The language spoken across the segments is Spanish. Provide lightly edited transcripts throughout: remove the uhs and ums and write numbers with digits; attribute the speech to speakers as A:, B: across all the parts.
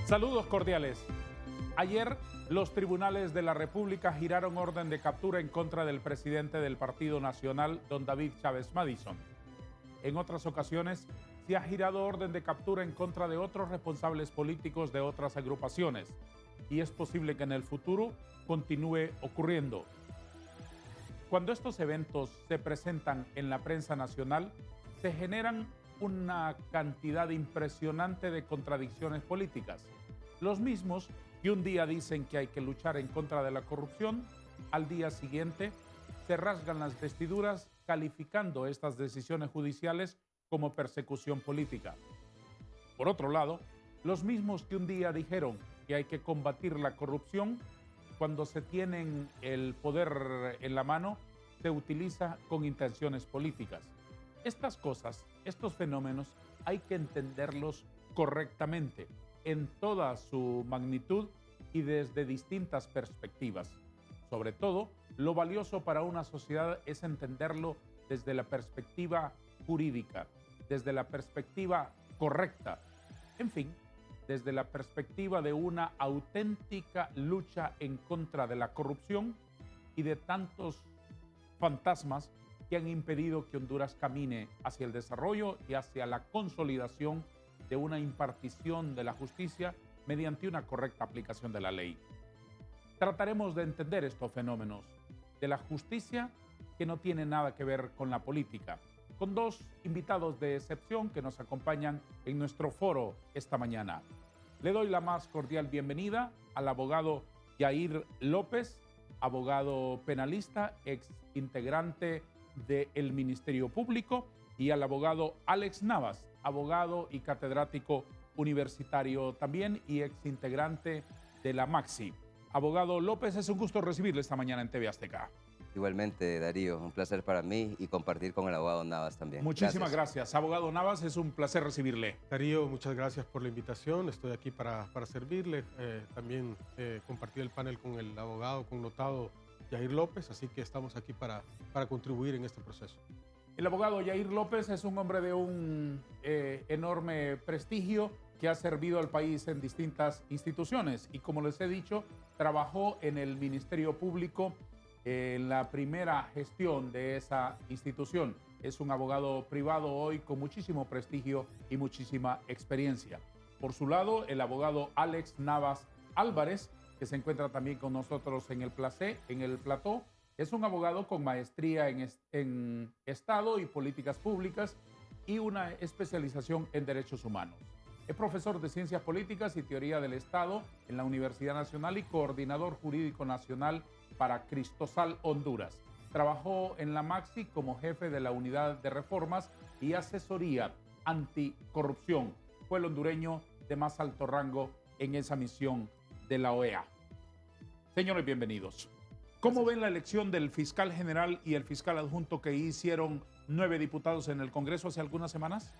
A: Saludos cordiales. Ayer, los tribunales de la República giraron orden de captura en contra del presidente del Partido Nacional, don David Chávez Madison. En otras ocasiones, se ha girado orden de captura en contra de otros responsables políticos de otras agrupaciones, y es posible que en el futuro continúe ocurriendo. Cuando estos eventos se presentan en la prensa nacional, se generan una cantidad impresionante de contradicciones políticas. Los mismos que un día dicen que hay que luchar en contra de la corrupción, al día siguiente se rasgan las vestiduras calificando estas decisiones judiciales como persecución política. Por otro lado, los mismos que un día dijeron que hay que combatir la corrupción, cuando se tienen el poder en la mano, se utiliza con intenciones políticas. Estas cosas, estos fenómenos, hay que entenderlos correctamente, en toda su magnitud y desde distintas perspectivas. Sobre todo, lo valioso para una sociedad es entenderlo desde la perspectiva jurídica, desde la perspectiva correcta, en fin, desde la perspectiva de una auténtica lucha en contra de la corrupción y de tantos fantasmas que han impedido que Honduras camine hacia el desarrollo y hacia la consolidación de una impartición de la justicia mediante una correcta aplicación de la ley. Trataremos de entender estos fenómenos de la justicia que no tiene nada que ver con la política, con dos invitados de excepción que nos acompañan en nuestro foro esta mañana. Le doy la más cordial bienvenida al abogado Yair López, abogado penalista, ex integrante del Ministerio Público, y al abogado Alex Navas, abogado y catedrático universitario también y ex integrante de la Maxi. Abogado López, es un gusto recibirle esta mañana en TV Azteca.
B: Igualmente, Darío, un placer para mí y compartir con el abogado Navas también.
A: Muchísimas gracias. Abogado Navas, es un placer recibirle.
C: Darío, muchas gracias por la invitación. Estoy aquí para servirle. También compartí el panel con el abogado connotado Yair López, así que estamos aquí para contribuir en este proceso.
A: El abogado Yair López es un hombre de un enorme prestigio que ha servido al país en distintas instituciones y, como les he dicho, trabajó en el Ministerio Público en la primera gestión de esa institución. Es un abogado privado hoy con muchísimo prestigio y muchísima experiencia. Por su lado, el abogado Alex Navas Álvarez, que se encuentra también con nosotros en el plató, es un abogado con maestría en Estado y Políticas Públicas y una especialización en Derechos Humanos. Es profesor de Ciencias Políticas y Teoría del Estado en la Universidad Nacional y coordinador jurídico nacional para Cristosal, Honduras. Trabajó en la Maxi como jefe de la Unidad de Reformas y Asesoría Anticorrupción. Fue el hondureño de más alto rango en esa misión de la OEA. Señores, bienvenidos. ¿Cómo ven la elección del fiscal general y el fiscal adjunto que hicieron 9 diputados en el Congreso hace algunas semanas?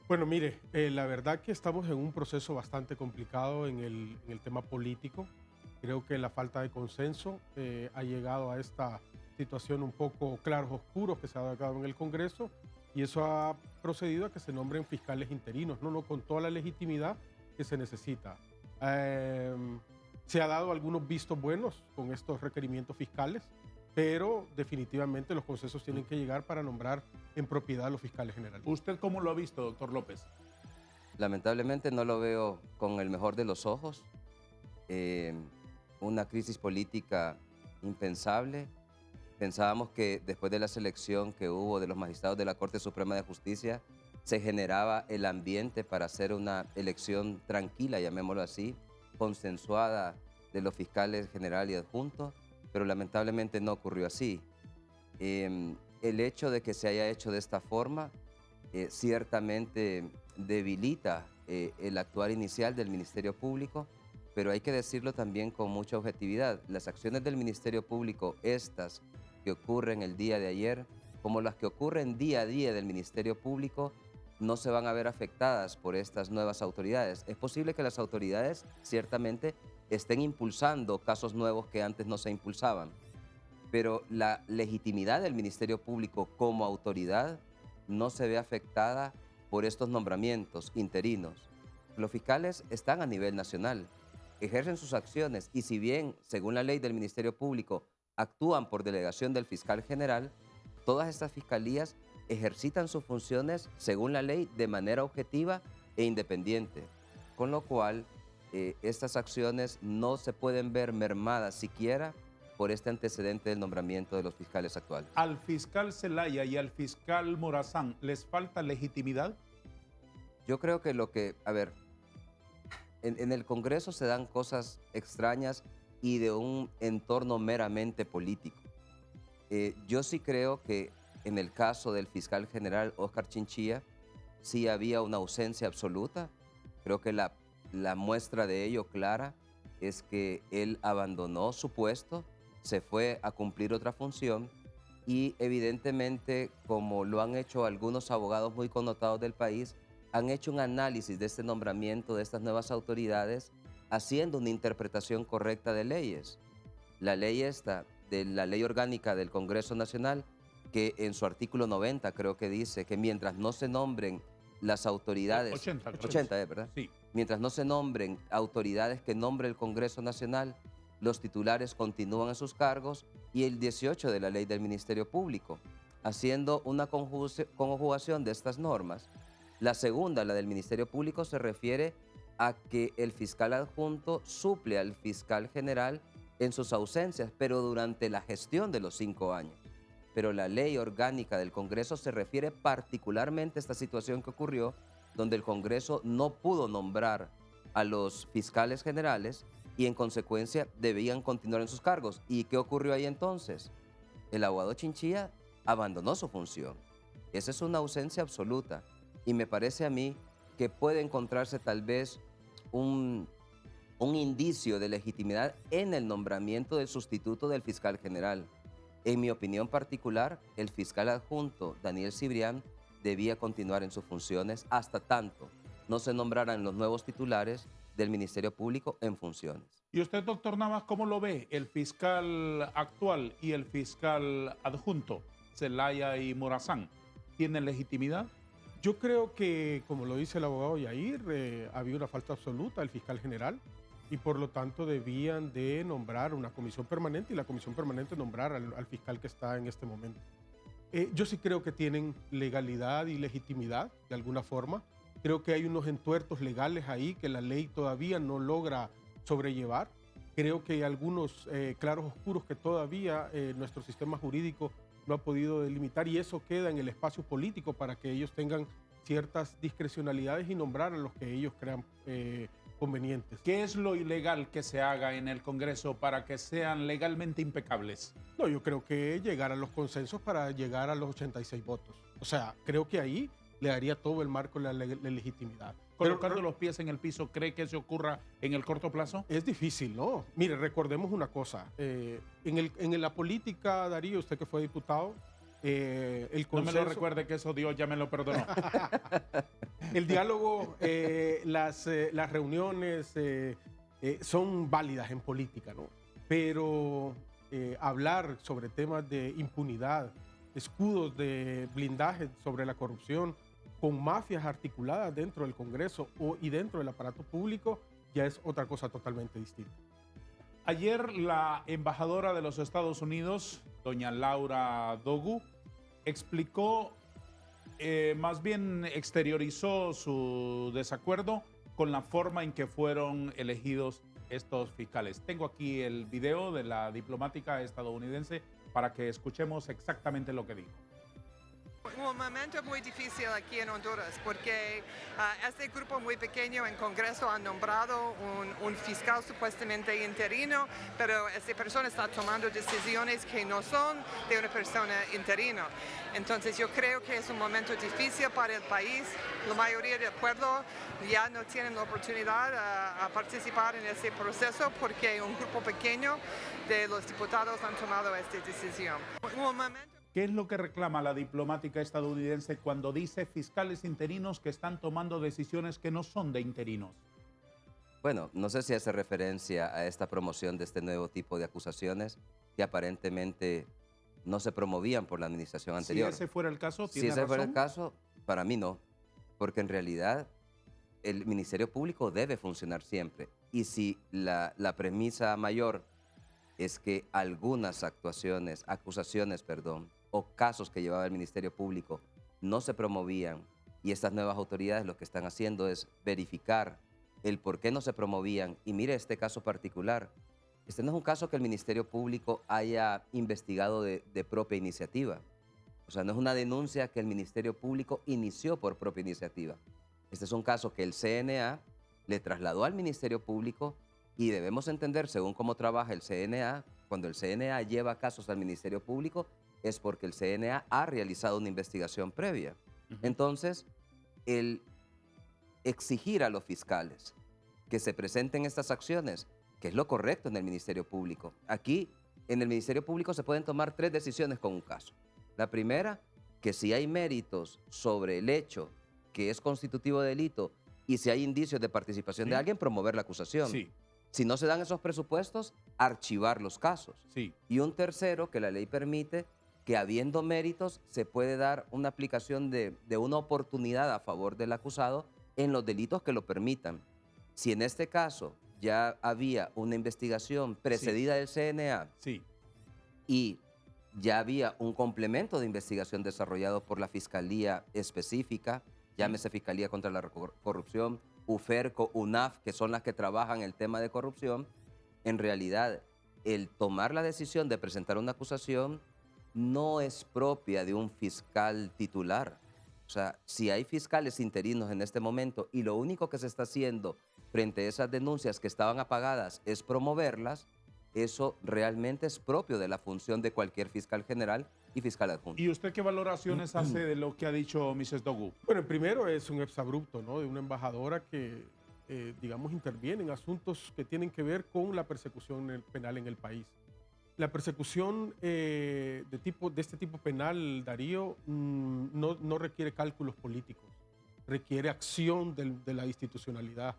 C: Bueno, mire, la verdad que estamos en un proceso bastante complicado en el tema político. Creo que la falta de consenso ha llegado a esta situación un poco claros oscuros que se ha dado en el Congreso, y eso ha procedido a que se nombren fiscales interinos, no con toda la legitimidad que se necesita. Se ha dado algunos vistos buenos con estos requerimientos fiscales, pero definitivamente los consensos tienen que llegar para nombrar en propiedad a los fiscales generales.
A: ¿Usted cómo lo ha visto, doctor López?
B: Lamentablemente no lo veo con el mejor de los ojos. Una crisis política impensable. Pensábamos que después de la selección que hubo de los magistrados de la Corte Suprema de Justicia, se generaba el ambiente para hacer una elección tranquila, llamémoslo así, consensuada de los fiscales general y adjuntos, pero lamentablemente no ocurrió así. El hecho de que se haya hecho de esta forma ciertamente debilita el actuar inicial del Ministerio Público, pero hay que decirlo también con mucha objetividad. Las acciones del Ministerio Público, estas que ocurren el día de ayer, como las que ocurren día a día del Ministerio Público, no se van a ver afectadas por estas nuevas autoridades. Es posible que las autoridades ciertamente estén impulsando casos nuevos que antes no se impulsaban, pero la legitimidad del Ministerio Público como autoridad no se ve afectada por estos nombramientos interinos. los fiscales están a nivel nacional, ejercen sus acciones y si bien, según la ley del Ministerio Público, actúan por delegación del fiscal general, todas estas fiscalías ejercitan sus funciones, según la ley, de manera objetiva e independiente, con lo cual estas acciones no se pueden ver mermadas siquiera por este antecedente del nombramiento de los fiscales actuales.
A: ¿Al fiscal Zelaya y al fiscal Morazán les falta legitimidad?
B: Yo creo que en el Congreso se dan cosas extrañas y de un entorno meramente político. Yo sí creo que en el caso del fiscal general Óscar Chinchilla sí había una ausencia absoluta. Creo que la muestra de ello clara es que él abandonó su puesto, se fue a cumplir otra función y evidentemente, como lo han hecho algunos abogados muy connotados del país, han hecho un análisis de este nombramiento de estas nuevas autoridades haciendo una interpretación correcta de leyes. La ley esta, de la Ley Orgánica del Congreso Nacional, que en su artículo 90 creo que dice que mientras no se nombren las autoridades...
A: 80,
B: 80, ¿verdad?
A: Sí.
B: Mientras no se nombren autoridades que nombre el Congreso Nacional, los titulares continúan en sus cargos, y el 18 de la Ley del Ministerio Público, haciendo una conjugación de estas normas. La segunda, la del Ministerio Público, se refiere a que el fiscal adjunto suple al fiscal general en sus ausencias, pero durante la gestión de los 5 años. Pero la Ley Orgánica del Congreso se refiere particularmente a esta situación que ocurrió, donde el Congreso no pudo nombrar a los fiscales generales y en consecuencia debían continuar en sus cargos. ¿Y qué ocurrió ahí entonces? El abogado Chinchilla abandonó su función. Esa es una ausencia absoluta y me parece a mí que puede encontrarse tal vez un indicio de legitimidad en el nombramiento del sustituto del fiscal general. En mi opinión particular, el fiscal adjunto Daniel Cibrián debía continuar en sus funciones hasta tanto no se nombraran los nuevos titulares del Ministerio Público en funciones.
A: ¿Y usted, doctor Navas, cómo lo ve? ¿El fiscal actual y el fiscal adjunto, Zelaya y Morazán, tienen legitimidad?
C: Yo creo que, como lo dice el abogado Yair, había una falta absoluta del fiscal general y por lo tanto debían de nombrar una comisión permanente y la comisión permanente nombrar al fiscal que está en este momento. Yo sí creo que tienen legalidad y legitimidad de alguna forma. Creo que hay unos entuertos legales ahí que la ley todavía no logra sobrellevar. Creo que hay algunos claros oscuros que todavía nuestro sistema jurídico no ha podido delimitar y eso queda en el espacio político para que ellos tengan ciertas discrecionalidades y nombrar a los que ellos crean convenientes.
A: ¿Qué es lo ilegal que se haga en el Congreso para que sean legalmente impecables?
C: No, yo creo que llegar a los consensos para llegar a los 86 votos. O sea, creo que ahí le daría todo el marco de la legitimidad.
A: Colocando los pies en el piso, ¿cree que eso ocurra en el corto plazo?
C: Es difícil, ¿no? Mire, recordemos una cosa. En la política, Darío, usted que fue diputado, el consenso...
A: No me lo recuerde, que eso Dios ya me lo perdonó.
C: El diálogo, las reuniones son válidas en política, ¿no? Pero hablar sobre temas de impunidad, escudos de blindaje sobre la corrupción, con mafias articuladas dentro del Congreso y dentro del aparato público, ya es otra cosa totalmente distinta.
A: Ayer la embajadora de los Estados Unidos, doña Laura Dogu, explicó, más bien exteriorizó su desacuerdo con la forma en que fueron elegidos estos fiscales. Tengo aquí el video de la diplomática estadounidense para que escuchemos exactamente lo que dijo.
D: Un momento muy difícil aquí en Honduras porque este grupo muy pequeño en Congreso ha nombrado un fiscal supuestamente interino, pero esta persona está tomando decisiones que no son de una persona interino. Entonces yo creo que es un momento difícil para el país. La mayoría del pueblo ya no tienen la oportunidad a participar en ese proceso porque un grupo pequeño de los diputados han tomado esta decisión.
A: ¿Qué es lo que reclama la diplomática estadounidense cuando dice fiscales interinos que están tomando decisiones que no son de interinos?
B: Bueno, no sé si hace referencia a esta promoción de este nuevo tipo de acusaciones que aparentemente no se promovían por la administración anterior.
A: Si ese fuera el caso,
B: ¿tiene razón? Si ese fuera el caso, para mí no, porque en realidad el Ministerio Público debe funcionar siempre. Y si la premisa mayor es que algunas acusaciones, o casos que llevaba el Ministerio Público no se promovían, y estas nuevas autoridades lo que están haciendo es verificar el por qué no se promovían. Y mire este caso particular. Este no es un caso que el Ministerio Público haya investigado de propia iniciativa. O sea, no es una denuncia que el Ministerio Público inició por propia iniciativa. Este es un caso que el CNA le trasladó al Ministerio Público, y debemos entender, según cómo trabaja el CNA, cuando el CNA lleva casos al Ministerio Público es porque el CNA ha realizado una investigación previa. Entonces, el exigir a los fiscales que se presenten estas acciones, que es lo correcto en el Ministerio Público. Aquí, en el Ministerio Público se pueden tomar 3 decisiones con un caso. La primera, que si hay méritos sobre el hecho que es constitutivo de delito y si hay indicios de participación de alguien, promover la acusación.
A: Sí.
B: Si no se dan esos presupuestos, archivar los casos.
A: Sí.
B: Y un tercero, que la ley permite que habiendo méritos se puede dar una aplicación de una oportunidad a favor del acusado en los delitos que lo permitan. Si en este caso ya había una investigación precedida del CNA
A: Sí.
B: y ya había un complemento de investigación desarrollado por la Fiscalía específica, llámese Fiscalía contra la Corrupción, UFERCO, UNAF, que son las que trabajan el tema de corrupción, en realidad el tomar la decisión de presentar una acusación no es propia de un fiscal titular. O sea, si hay fiscales interinos en este momento y lo único que se está haciendo frente a esas denuncias que estaban apagadas es promoverlas, eso realmente es propio de la función de cualquier fiscal general y fiscal adjunto.
A: ¿Y usted qué valoraciones hace de lo que ha dicho Mrs. Dogu?
C: Bueno, primero es un exabrupto, ¿no? De una embajadora que, digamos, interviene en asuntos que tienen que ver con la persecución penal en el país. La persecución de este tipo penal, Darío, no requiere cálculos políticos, requiere acción de la institucionalidad.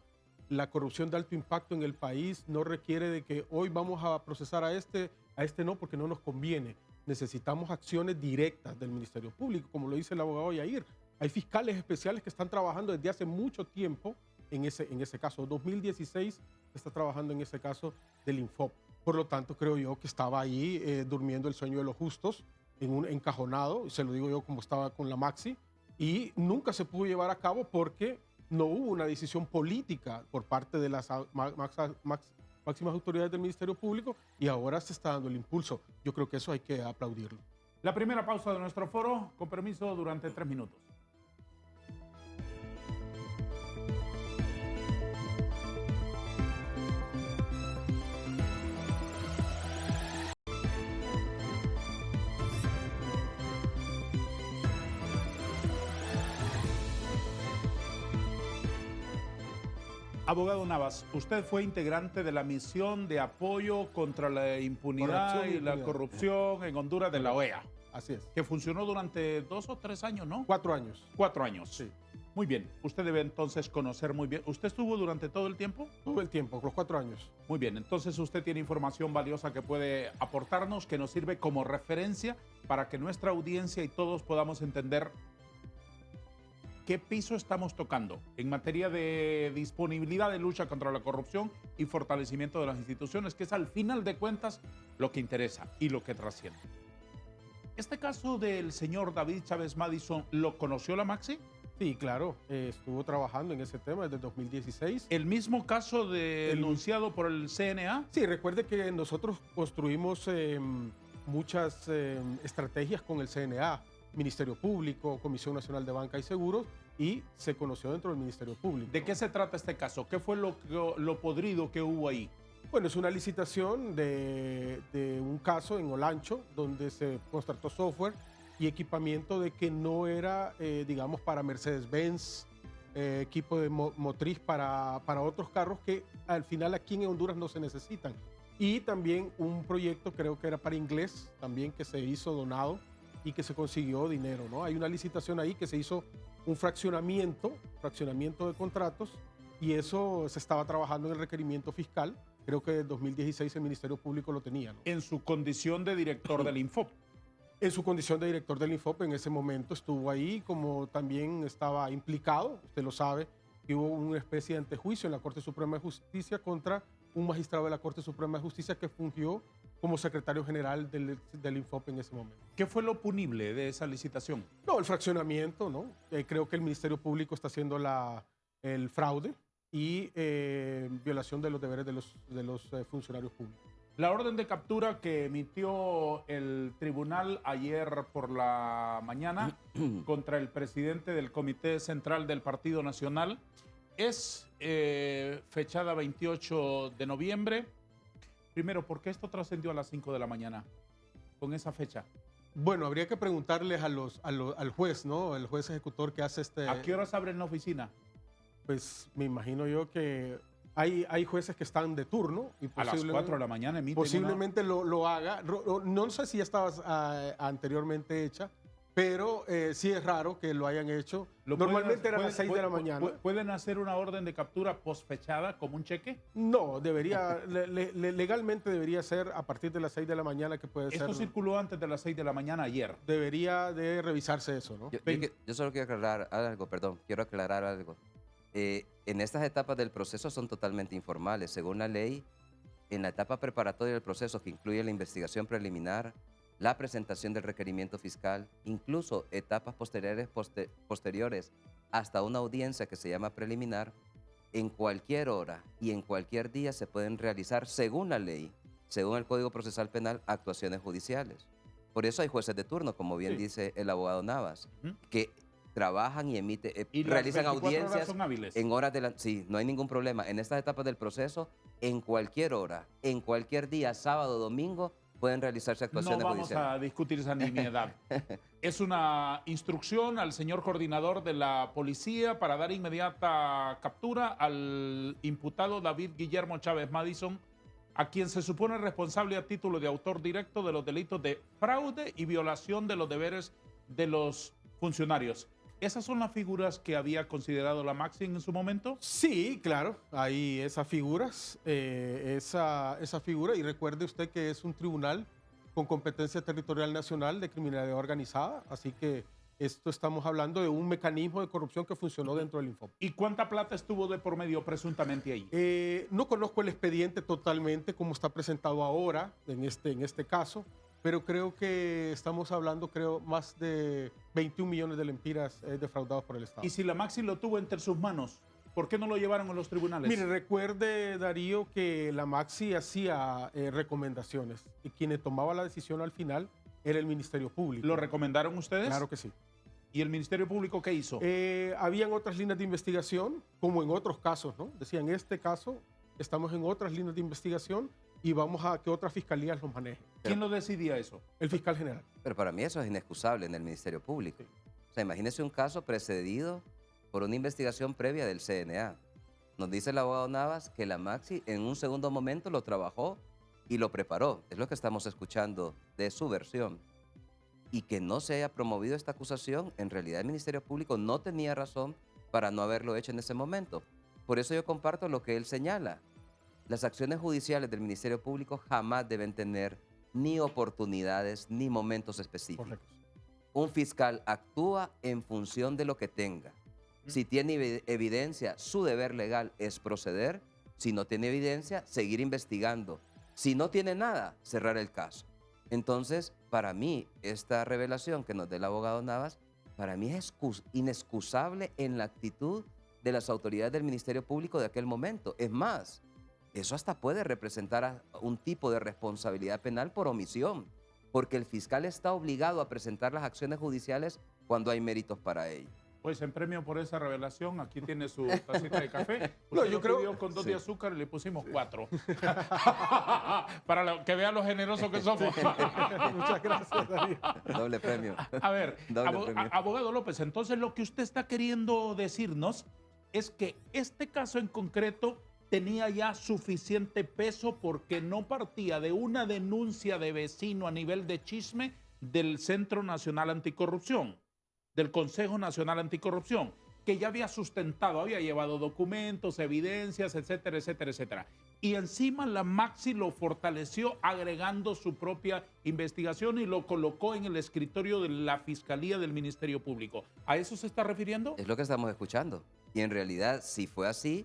C: La corrupción de alto impacto en el país no requiere de que hoy vamos a procesar a este no, porque no nos conviene. Necesitamos acciones directas del Ministerio Público, como lo dice el abogado Yair. Hay fiscales especiales que están trabajando desde hace mucho tiempo en ese caso. 2016 está trabajando en ese caso del Infop. Por lo tanto, creo yo que estaba ahí durmiendo el sueño de los justos, en un encajonado, y se lo digo yo como estaba con la Maxi, y nunca se pudo llevar a cabo porque no hubo una decisión política por parte de las máximas autoridades del Ministerio Público, y ahora se está dando el impulso. Yo creo que eso hay que aplaudirlo.
A: La primera pausa de nuestro foro, con permiso, durante 3 minutos. Abogado Navas, usted fue integrante de la misión de apoyo contra la impunidad y la corrupción en Honduras de la OEA.
C: Así es.
A: Que funcionó durante 2 o 3 años, ¿no?
C: 4 años.
A: 4 años.
C: Sí.
A: Muy bien. Usted debe entonces conocer muy bien. ¿Usted estuvo durante todo el tiempo?
C: Todo el tiempo, los 4 años.
A: Muy bien. Entonces usted tiene información valiosa que puede aportarnos, que nos sirve como referencia para que nuestra audiencia y todos podamos entender qué piso estamos tocando en materia de disponibilidad de lucha contra la corrupción y fortalecimiento de las instituciones, que es al final de cuentas lo que interesa y lo que trasciende. ¿Este caso del señor David Chávez Madison lo conoció la Maxi?
C: Sí, claro. Estuvo trabajando en ese tema desde 2016.
A: ¿El mismo caso denunciado por el CNA?
C: Sí, recuerde que nosotros construimos muchas estrategias con el CNA, Ministerio Público, Comisión Nacional de Banca y Seguros, y se conoció dentro del Ministerio Público.
A: ¿De qué se trata este caso? ¿Qué fue lo podrido que hubo ahí?
C: Bueno, es una licitación de un caso en Olancho, donde se contrató software y equipamiento de que no era, digamos, para Mercedes-Benz, equipo de motriz para otros carros que al final aquí en Honduras no se necesitan. Y también un proyecto, creo que era para inglés, también que se hizo donado y que se consiguió dinero, ¿no? Hay una licitación ahí que se hizo un fraccionamiento de contratos, y eso se estaba trabajando en el requerimiento fiscal. Creo que en 2016 el Ministerio Público lo tenía, ¿no?
A: En su condición de director del Infop.
C: En su condición de director del Infop, en ese momento estuvo ahí, como también estaba implicado, usted lo sabe, que hubo una especie de antejuicio en la Corte Suprema de Justicia contra un magistrado de la Corte Suprema de Justicia que fungió como secretario general del Infop en ese momento.
A: ¿Qué fue lo punible de esa licitación?
C: No, el fraccionamiento, ¿no? Creo que el Ministerio Público está haciendo el fraude y violación de los deberes de los funcionarios públicos.
A: La orden de captura que emitió el tribunal ayer por la mañana contra el presidente del Comité Central del Partido Nacional es fechada 28 de noviembre. Primero, ¿por qué esto trascendió a las 5 de la mañana con esa fecha?
C: Bueno, habría que preguntarles al juez, ¿no? El juez ejecutor que hace
A: ¿A qué horas abren la oficina?
C: Pues me imagino yo que hay jueces que están de turno. Y
A: a las 4 de la mañana emiten
C: posiblemente lo haga. No sé si ya estaba anteriormente hecha, pero sí es raro que lo hayan hecho. Normalmente era a las 6 de la mañana.
A: ¿Pueden hacer una orden de captura posfechada como un cheque?
C: No, legalmente debería ser a partir de las 6 de la mañana que puede ser.
A: Esto circuló antes de las 6 de la mañana ayer.
C: Debería de revisarse eso, ¿no?
B: Yo solo quiero aclarar algo. En estas etapas del proceso son totalmente informales. Según la ley, en la etapa preparatoria del proceso, que incluye la investigación preliminar, la presentación del requerimiento fiscal, incluso etapas posteriores hasta una audiencia que se llama preliminar, en cualquier hora y en cualquier día se pueden realizar, según la ley, según el Código Procesal Penal, actuaciones judiciales. Por eso hay jueces de turno, como bien dice el abogado Navas, que trabajan y realizan audiencias en horas de la... Sí, no hay ningún problema. En estas etapas del proceso, en cualquier hora, en cualquier día, sábado, domingo, pueden realizarse actuaciones judiciales.
A: No vamos a discutir esa nimiedad. Es una instrucción al señor coordinador de la policía para dar inmediata captura al imputado David Guillermo Chávez Madison, a quien se supone responsable a título de autor directo de los delitos de fraude y violación de los deberes de los funcionarios. ¿Esas son las figuras que había considerado la Maxi en su momento?
C: Sí, claro, hay esas figuras, esa figura, y recuerde usted que es un tribunal con competencia territorial nacional de criminalidad organizada, así que estamos hablando de un mecanismo de corrupción que funcionó dentro del Infop.
A: ¿Y cuánta plata estuvo de por medio presuntamente ahí?
C: No conozco el expediente totalmente como está presentado ahora en este caso, pero creo que estamos hablando, más de 21 millones de lempiras defraudados por el Estado.
A: Y si la Maxi lo tuvo entre sus manos, ¿por qué no lo llevaron a los tribunales?
C: Mire, recuerde, Darío, que la Maxi hacía recomendaciones y quien tomaba la decisión al final era el Ministerio Público.
A: ¿Lo recomendaron ustedes?
C: Claro que sí.
A: ¿Y el Ministerio Público qué hizo?
C: Habían otras líneas de investigación, como en otros casos, ¿no? Decían, en este caso estamos en otras líneas de investigación y vamos a que otras fiscalías los manejen.
A: ¿Quién lo decidía eso?
C: El fiscal general.
B: Pero para mí eso es inexcusable en el Ministerio Público. O sea, imagínese un caso precedido por una investigación previa del CNA. Nos dice el abogado Navas que la Maxi en un segundo momento lo trabajó y lo preparó. Es lo que estamos escuchando de su versión. Y que no se haya promovido esta acusación, en realidad el Ministerio Público no tenía razón para no haberlo hecho en ese momento. Por eso yo comparto lo que él señala. Las acciones judiciales del Ministerio Público jamás deben tener ni oportunidades ni momentos específicos.
C: Correcto.
B: Un fiscal actúa en función de lo que tenga. Si tiene evidencia, su deber legal es proceder. Si no tiene evidencia, seguir investigando. Si no tiene nada, cerrar el caso. Entonces, para mí, esta revelación que nos dé el abogado Navas, para mí es inexcusable en la actitud de las autoridades del Ministerio Público de aquel momento. Es más, eso hasta puede representar a un tipo de responsabilidad penal por omisión, porque el fiscal está obligado a presentar las acciones judiciales cuando hay méritos para ello.
A: Pues en premio por esa revelación, aquí tiene su tacita de café.
C: No,
A: Usted
C: yo
A: lo
C: creo
A: pidió con 2 de azúcar y le pusimos 4. Para que vean lo generosos que somos.
C: Muchas gracias, Darío.
B: Doble premio.
A: A ver,
B: Premio.
A: abogado López, entonces lo que usted está queriendo decirnos es que este caso en concreto tenía ya suficiente peso porque no partía de una denuncia de vecino a nivel de chisme del Centro Nacional Anticorrupción, del Consejo Nacional Anticorrupción, que ya había sustentado, había llevado documentos, evidencias, etcétera, etcétera, etcétera. Y encima la Maxi lo fortaleció agregando su propia investigación y lo colocó en el escritorio de la Fiscalía del Ministerio Público. ¿A eso se está refiriendo?
B: Es lo que estamos escuchando. Y en realidad, si fue así,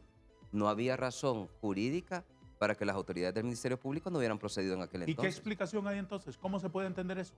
B: no había razón jurídica para que las autoridades del Ministerio Público no hubieran procedido en aquel
A: ¿Y qué
B: entonces.
A: explicación hay entonces? ¿Cómo se puede entender eso?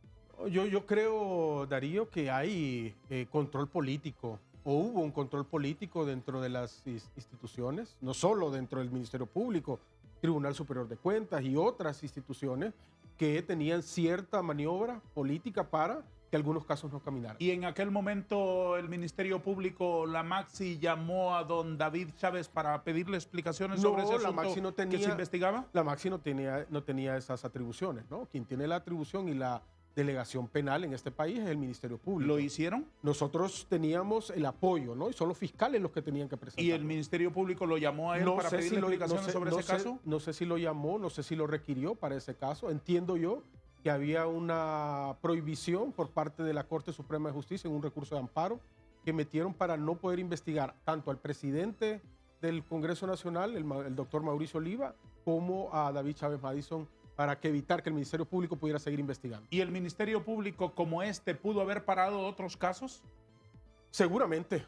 C: Yo creo, Darío, que hay control político, o hubo un control político dentro de las instituciones, no solo dentro del Ministerio Público, Tribunal Superior de Cuentas y otras instituciones que tenían cierta maniobra política para que algunos casos no caminaran.
A: Y en aquel momento el Ministerio Público, la Maxi, llamó a don David Chávez para pedirle explicaciones sobre ese
C: la
A: asunto
C: Maxi no
A: que se
C: tenía,
A: investigaba.
C: la Maxi no tenía esas atribuciones, ¿no? Quien tiene la atribución y la delegación penal en este país es el Ministerio Público.
A: ¿Lo hicieron?
C: Nosotros teníamos el apoyo, ¿no? Y son los fiscales los que tenían que presentar.
A: ¿Y el Ministerio Público lo llamó a él para pedirle explicaciones sobre ese caso?
C: No sé si lo llamó, no sé si lo requirió para ese caso. Entiendo yo que había una prohibición por parte de la Corte Suprema de Justicia en un recurso de amparo que metieron para no poder investigar tanto al presidente del Congreso Nacional, el doctor Mauricio Oliva, como a David Chávez Madison, para evitar que el Ministerio Público pudiera seguir investigando.
A: ¿Y el Ministerio Público como este pudo haber parado otros casos?
C: Seguramente.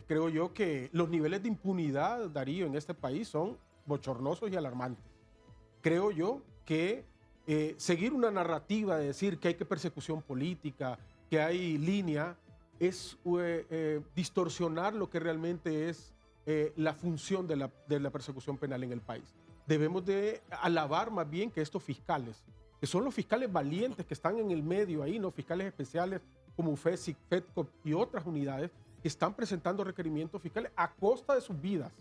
C: Creo yo que los niveles de impunidad, Darío, en este país son bochornosos y alarmantes. Creo yo que seguir una narrativa de decir que hay que persecución política, que hay línea, es distorsionar lo que realmente es la función de la persecución penal en el país. Debemos de alabar más bien que estos fiscales, que son los fiscales valientes que están en el medio ahí, ¿no? Fiscales especiales como UFESIC, FEDCOP y otras unidades que están presentando requerimientos fiscales a costa de sus vidas.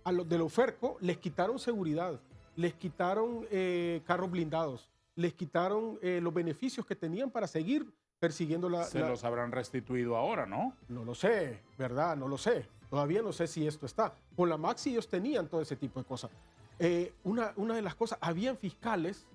C: A los de la UFERCO les quitaron seguridad, les quitaron carros blindados, les quitaron los beneficios que tenían para seguir persiguiendo
A: Los habrán restituido ahora, ¿no?
C: No lo sé, ¿verdad? No lo sé. Todavía no sé si esto está. Con la Maxi ellos tenían todo ese tipo de cosas. Una de las cosas, habían fiscales,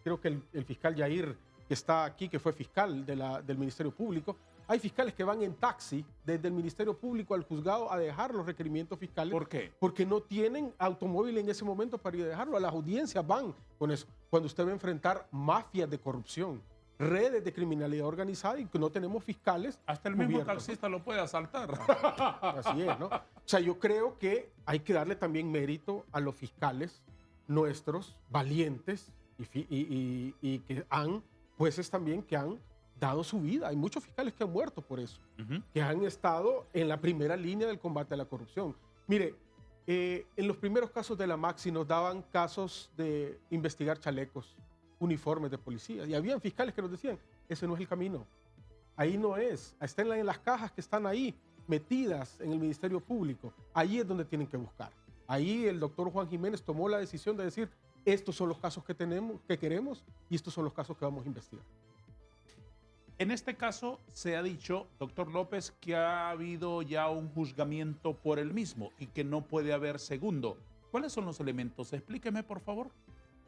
C: creo que el fiscal Yair, que está aquí, que fue fiscal del Ministerio Público, hay fiscales que van en taxi desde el Ministerio Público al juzgado a dejar los requerimientos fiscales.
A: ¿Por qué?
C: Porque no tienen automóvil en ese momento para ir a dejarlo. A las audiencias van con eso. Cuando usted va a enfrentar mafias de corrupción, redes de criminalidad organizada y que no tenemos fiscales.
A: Hasta el mismo
C: cubiertos,
A: taxista lo puede asaltar.
C: Así es, ¿no? O sea, yo creo que hay que darle también mérito a los fiscales nuestros, valientes, y que jueces también que han dado su vida. Hay muchos fiscales que han muerto por eso, que han estado en la primera línea del combate a la corrupción. Mire, en los primeros casos de la Maxi nos daban casos de investigar chalecos, uniformes de policía, y habían fiscales que nos decían, ese no es el camino, ahí no es, están en las cajas que están ahí, metidas en el Ministerio Público, ahí es donde tienen que buscar. Ahí el doctor Juan Jiménez tomó la decisión de decir, estos son los casos que queremos, y estos son los casos que vamos a investigar.
A: En este caso se ha dicho, doctor López, que ha habido ya un juzgamiento por el mismo y que no puede haber segundo. ¿Cuáles son los elementos? Explíqueme, por favor.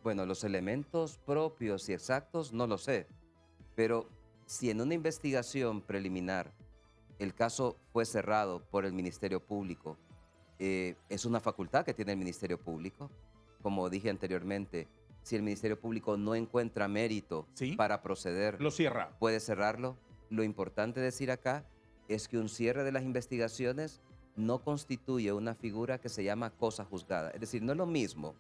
B: Bueno, los elementos propios y exactos no lo sé, pero si en una investigación preliminar el caso fue cerrado por el Ministerio Público, es una facultad que tiene el Ministerio Público. Como dije anteriormente, si el Ministerio Público no encuentra mérito
A: ¿Sí?
B: para proceder,
A: Lo cierra.
B: puede cerrarlo. Lo importante decir acá es que un cierre de las investigaciones no constituye una figura que se llama cosa juzgada. Es decir, no es lo mismo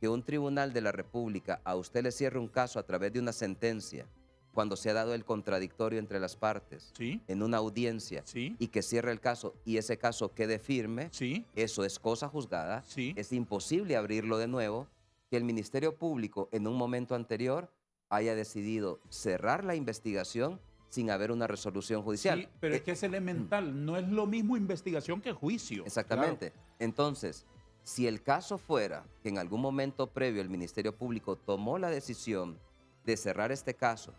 B: que un tribunal de la República a usted le cierre un caso a través de una sentencia cuando se ha dado el contradictorio entre las partes
A: Sí.
B: en una audiencia
A: Sí.
B: y que cierre el caso y ese caso quede firme.
A: Sí.
B: Eso es cosa juzgada.
A: Sí.
B: Es imposible abrirlo de nuevo. Que el Ministerio Público en un momento anterior haya decidido cerrar la investigación sin haber una resolución judicial.
A: Sí, pero es que es elemental. No es lo mismo investigación que juicio.
B: Exactamente. Entonces, si el caso fuera que en algún momento previo el Ministerio Público tomó la decisión de cerrar este caso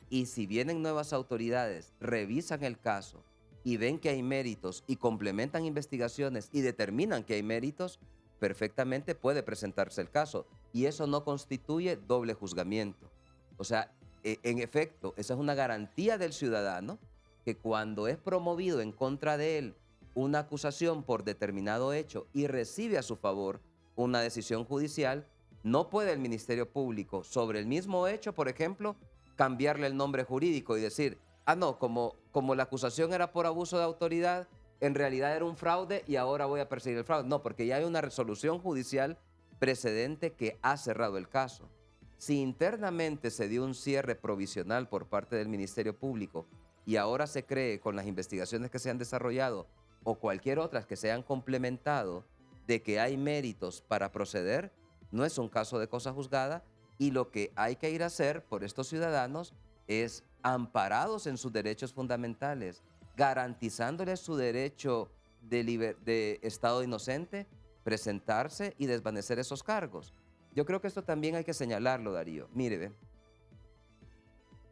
B: y si vienen nuevas autoridades, revisan el caso y ven que hay méritos y complementan investigaciones y determinan que hay méritos, perfectamente puede presentarse el caso. Y eso no constituye doble juzgamiento. O sea, en efecto, esa es una garantía del ciudadano que cuando es promovido en contra de él una acusación por determinado hecho y recibe a su favor una decisión judicial, no puede el Ministerio Público sobre el mismo hecho, por ejemplo, cambiarle el nombre jurídico y decir, ah, no, como la acusación era por abuso de autoridad, en realidad era un fraude y ahora voy a perseguir el fraude. No, porque ya hay una resolución judicial precedente que ha cerrado el caso. Si internamente se dio un cierre provisional por parte del Ministerio Público y ahora se cree con las investigaciones que se han desarrollado o cualquier otras que se han complementado de que hay méritos para proceder, no es un caso de cosa juzgada y lo que hay que ir a hacer por estos ciudadanos es, amparados en sus derechos fundamentales, garantizándoles su derecho de estado inocente, presentarse y desvanecer esos cargos. Yo creo que esto también hay que señalarlo, Darío. Mire, ve,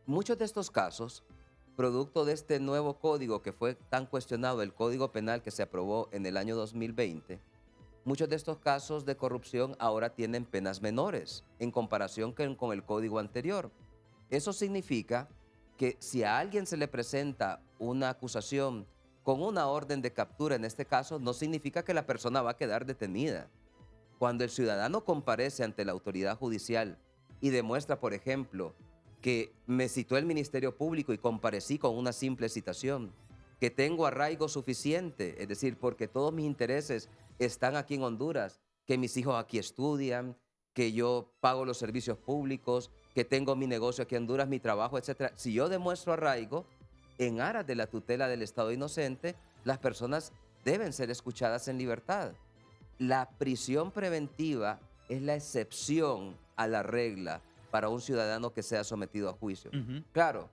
B: muchos de estos casos, producto de este nuevo código que fue tan cuestionado, el Código Penal que se aprobó en el año 2020, muchos de estos casos de corrupción ahora tienen penas menores en comparación con el código anterior. Eso significa que si a alguien se le presenta una acusación con una orden de captura, en este caso, no significa que la persona va a quedar detenida. Cuando el ciudadano comparece ante la autoridad judicial y demuestra, por ejemplo, que me citó el Ministerio Público y comparecí con una simple citación, que tengo arraigo suficiente, es decir, porque todos mis intereses están aquí en Honduras, que mis hijos aquí estudian, que yo pago los servicios públicos, que tengo mi negocio aquí en Honduras, mi trabajo, etc. Si yo demuestro arraigo, en aras de la tutela del Estado inocente, las personas deben ser escuchadas en libertad. La prisión preventiva es la excepción a la regla para un ciudadano que sea sometido a juicio. Claro,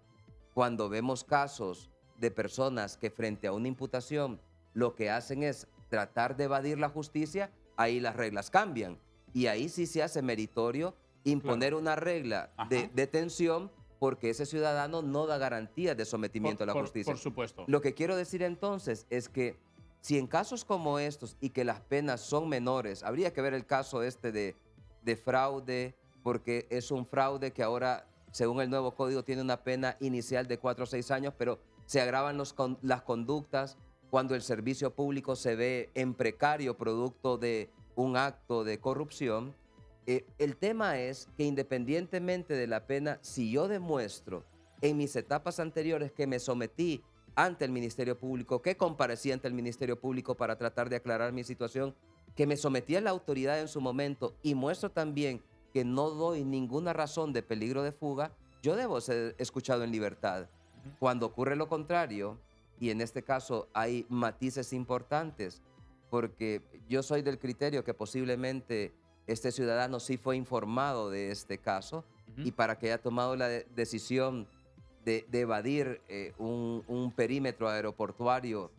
B: cuando vemos casos de personas que frente a una imputación lo que hacen es tratar de evadir la justicia, ahí las reglas cambian. Y ahí sí se hace meritorio imponer una regla de detención porque ese ciudadano no da garantías de sometimiento a la justicia.
A: Por supuesto.
B: Lo que quiero decir entonces es que si en casos como estos y que las penas son menores, habría que ver el caso este de fraude, porque es un fraude que ahora, según el nuevo código, tiene una pena inicial de 4 o 6 años, pero se agravan las conductas cuando el servicio público se ve en precario producto de un acto de corrupción. El tema es que independientemente de la pena, si yo demuestro en mis etapas anteriores que me sometí ante el Ministerio Público, que comparecí ante el Ministerio Público para tratar de aclarar mi situación, que me sometí a la autoridad en su momento y muestro también que no doy ninguna razón de peligro de fuga, yo debo ser escuchado en libertad. Cuando ocurre lo contrario, y en este caso hay matices importantes, porque yo soy del criterio que posiblemente este ciudadano sí fue informado de este caso y para que haya tomado la decisión de evadir un perímetro aeroportuario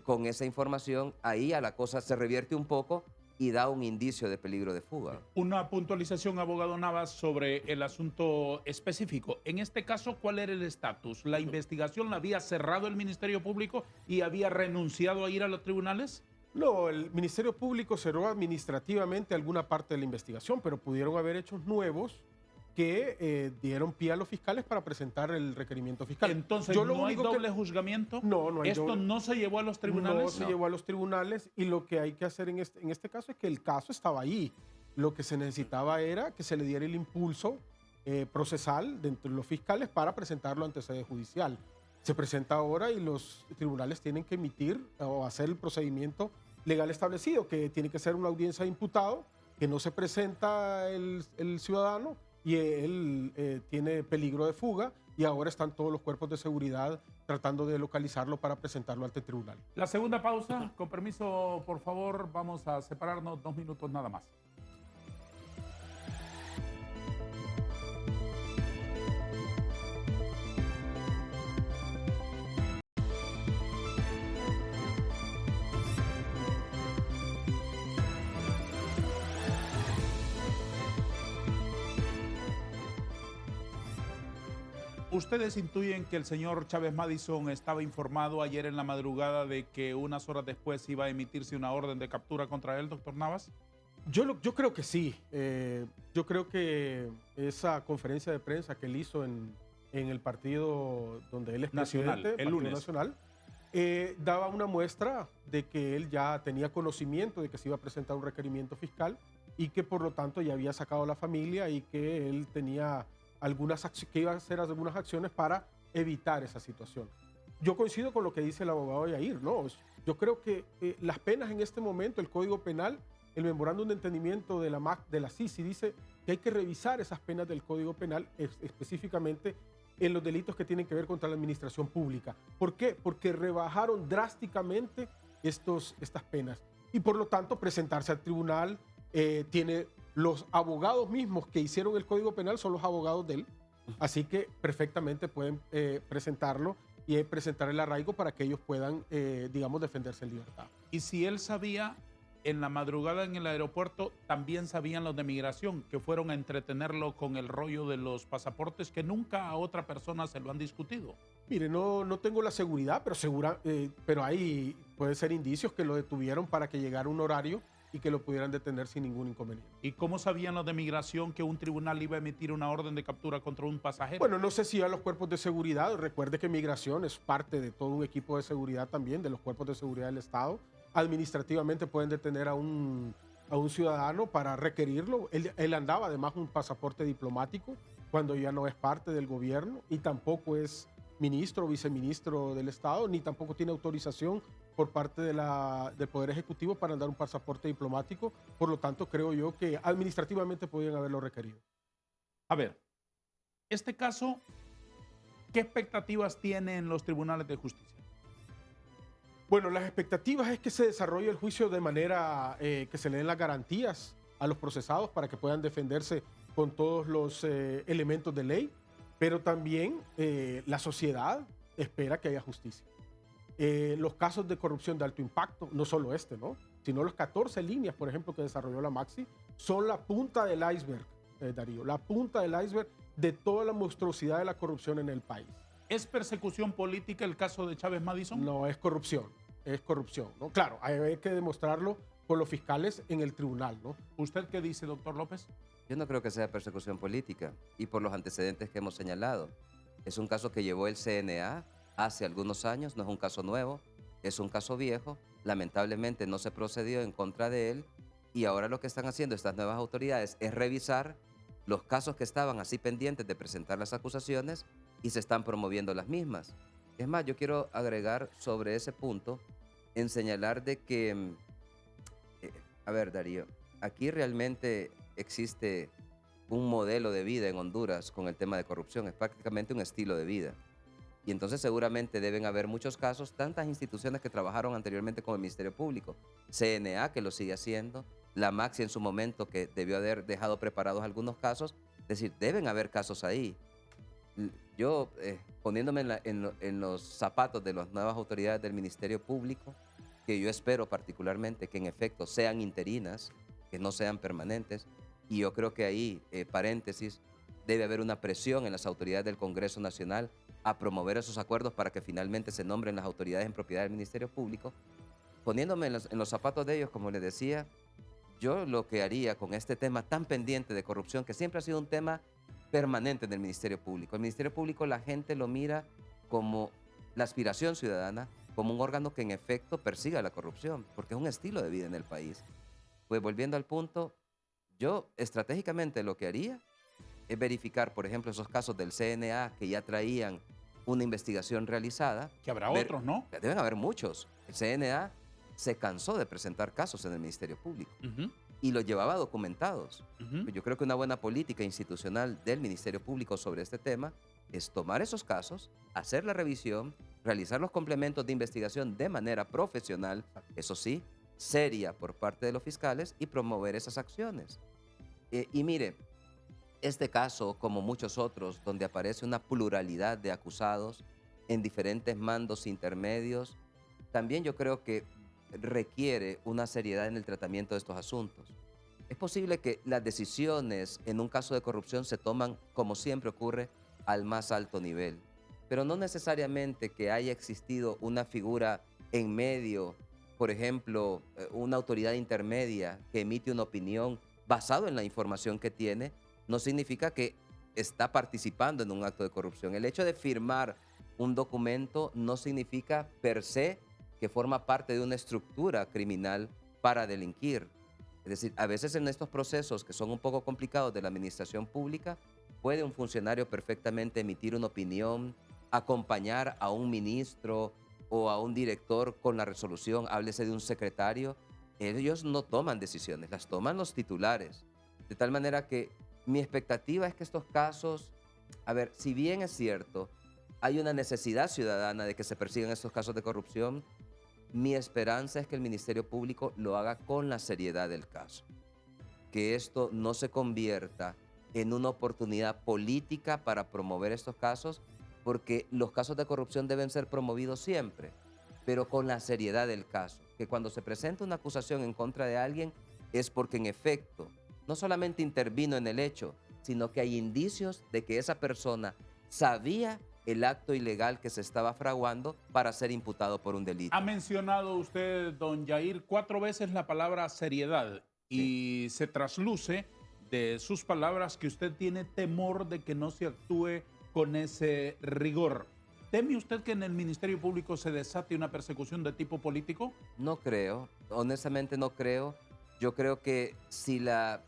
B: con esa información, ahí a la cosa se revierte un poco y da un indicio de peligro de fuga.
A: Una puntualización, abogado Navas, sobre el asunto específico. En este caso, ¿cuál era el estatus? ¿La investigación la había cerrado el Ministerio Público y había renunciado a ir a los tribunales?
C: No, el Ministerio Público cerró administrativamente alguna parte de la investigación, pero pudieron haber hechos nuevos que dieron pie a los fiscales para presentar el requerimiento fiscal.
A: Entonces, ¿no hay doble juzgamiento?
C: No, no hay
A: ¿Esto
C: doble.
A: no se llevó a los tribunales?
C: No se llevó a los tribunales y lo que hay que hacer en este caso es que el caso estaba ahí. Lo que se necesitaba era que se le diera el impulso procesal dentro de los fiscales para presentarlo ante sede judicial. Se presenta ahora y los tribunales tienen que emitir o hacer el procedimiento legal establecido, que tiene que ser una audiencia de imputado, que no se presenta el ciudadano y él tiene peligro de fuga y ahora están todos los cuerpos de seguridad tratando de localizarlo para presentarlo ante el tribunal.
A: La segunda pausa, con permiso, por favor, vamos a separarnos 2 minutos nada más. ¿Ustedes intuyen que el señor Chávez Madison estaba informado ayer en la madrugada de que unas horas después iba a emitirse una orden de captura contra él, doctor Navas?
C: Yo creo que sí. Yo creo que esa conferencia de prensa que él hizo en el partido donde él es
A: Nacional,
C: presidente,
A: el
C: Partido
A: lunes.
C: Nacional, daba una muestra de que él ya tenía conocimiento de que se iba a presentar un requerimiento fiscal y que por lo tanto ya había sacado a la familia y que él tenía que iba a hacer algunas acciones para evitar esa situación. Yo coincido con lo que dice el abogado Yair, ¿no? Yo creo que las penas en este momento, el Código Penal, el memorándum de entendimiento de la CICI dice que hay que revisar esas penas del Código Penal específicamente en los delitos que tienen que ver contra la administración pública. ¿Por qué? Porque rebajaron drásticamente estas penas. Y por lo tanto, presentarse al tribunal tiene los abogados mismos que hicieron el Código Penal, son los abogados de él. Así que perfectamente pueden presentarlo y presentar el arraigo para que ellos puedan, digamos, defenderse en libertad.
A: Y si él sabía, en la madrugada en el aeropuerto, también sabían los de migración, que fueron a entretenerlo con el rollo de los pasaportes, que nunca a otra persona se lo han discutido.
C: Mire, no tengo la seguridad, pero ahí puede ser indicios que lo detuvieron para que llegara un horario y que lo pudieran detener sin ningún inconveniente.
A: ¿Y cómo sabían los de migración que un tribunal iba a emitir una orden de captura contra un pasajero?
C: Bueno, no sé si a los cuerpos de seguridad. Recuerde que migración es parte de todo un equipo de seguridad también, de los cuerpos de seguridad del Estado. Administrativamente pueden detener a un ciudadano para requerirlo. Él andaba además un pasaporte diplomático cuando ya no es parte del gobierno y tampoco es ministro o viceministro del Estado, ni tampoco tiene autorización por parte del Poder Ejecutivo para andar un pasaporte diplomático. Por lo tanto, creo yo que administrativamente podían haberlo requerido.
A: A ver, este caso, ¿qué expectativas tiene en los tribunales de justicia?
C: Bueno, las expectativas es que se desarrolle el juicio de manera que se le den las garantías a los procesados para que puedan defenderse con todos los elementos de ley, pero también la sociedad espera que haya justicia. Los casos de corrupción de alto impacto, no solo ¿no? Sino las 14 líneas, por ejemplo, que desarrolló la Maxi, son la punta del iceberg, Darío, la punta del iceberg de toda la monstruosidad de la corrupción en el país.
A: ¿Es persecución política el caso de Chávez Madison?
C: No, es corrupción, ¿no? Claro, hay que demostrarlo con los fiscales en el tribunal, ¿no?
A: ¿Usted qué dice, doctor López?
B: Yo no creo que sea persecución política y por los antecedentes que hemos señalado. Es un caso que llevó el CNA hace algunos años, no es un caso nuevo, es un caso viejo. Lamentablemente no se procedió en contra de él y ahora lo que están haciendo estas nuevas autoridades es revisar los casos que estaban así pendientes de presentar las acusaciones y se están promoviendo las mismas. Es más, yo quiero agregar sobre ese punto en señalar de que, a ver, Darío, aquí realmente existe un modelo de vida en Honduras con el tema de corrupción, es prácticamente un estilo de vida. Y entonces seguramente deben haber muchos casos, tantas instituciones que trabajaron anteriormente con el Ministerio Público, CNA que lo sigue haciendo, la Maxi en su momento que debió haber dejado preparados algunos casos, es decir, deben haber casos ahí. Yo, poniéndome en los zapatos de las nuevas autoridades del Ministerio Público, que yo espero particularmente que en efecto sean interinas, que no sean permanentes, y yo creo que ahí, paréntesis, debe haber una presión en las autoridades del Congreso Nacional a promover esos acuerdos para que finalmente se nombren las autoridades en propiedad del Ministerio Público. Poniéndome en los zapatos de ellos, como les decía, yo lo que haría con este tema tan pendiente de corrupción, que siempre ha sido un tema permanente en el Ministerio Público. El Ministerio Público la gente lo mira como la aspiración ciudadana, como un órgano que en efecto persiga la corrupción, porque es un estilo de vida en el país. Pues volviendo al punto, yo estratégicamente lo que haría es verificar, por ejemplo, esos casos del CNA que ya traían una investigación realizada.
A: Que habrá otros, ¿no?
B: Deben haber muchos. El CNA se cansó de presentar casos en el Ministerio Público y los llevaba documentados. Yo creo que una buena política institucional del Ministerio Público sobre este tema es tomar esos casos, hacer la revisión, realizar los complementos de investigación de manera profesional, eso sí, seria por parte de los fiscales y promover esas acciones. Y mire, este caso, como muchos otros, donde aparece una pluralidad de acusados en diferentes mandos intermedios, también yo creo que requiere una seriedad en el tratamiento de estos asuntos. Es posible que las decisiones en un caso de corrupción se toman, como siempre ocurre, al más alto nivel, pero no necesariamente que haya existido una figura en medio, por ejemplo, una autoridad intermedia que emite una opinión basado en la información que tiene, no significa que está participando en un acto de corrupción. El hecho de firmar un documento no significa per se que forma parte de una estructura criminal para delinquir. Es decir, a veces en estos procesos que son un poco complicados de la administración pública, puede un funcionario perfectamente emitir una opinión, acompañar a un ministro o a un director con la resolución, háblese de un secretario, ellos no toman decisiones, las toman los titulares. De tal manera que mi expectativa es que estos casos, a ver, si bien es cierto, hay una necesidad ciudadana de que se persigan estos casos de corrupción, mi esperanza es que el Ministerio Público lo haga con la seriedad del caso. Que esto no se convierta en una oportunidad política para promover estos casos, porque los casos de corrupción deben ser promovidos siempre, pero con la seriedad del caso. Que cuando se presenta una acusación en contra de alguien es porque en efecto no solamente intervino en el hecho, sino que hay indicios de que esa persona sabía el acto ilegal que se estaba fraguando para ser imputado por un delito.
A: Ha mencionado usted, don Yair, 4 veces la palabra seriedad y se trasluce de sus palabras que usted tiene temor de que no se actúe con ese rigor. ¿Teme usted que en el Ministerio Público se desate una persecución de tipo político?
B: No creo, honestamente no creo. Yo creo que si la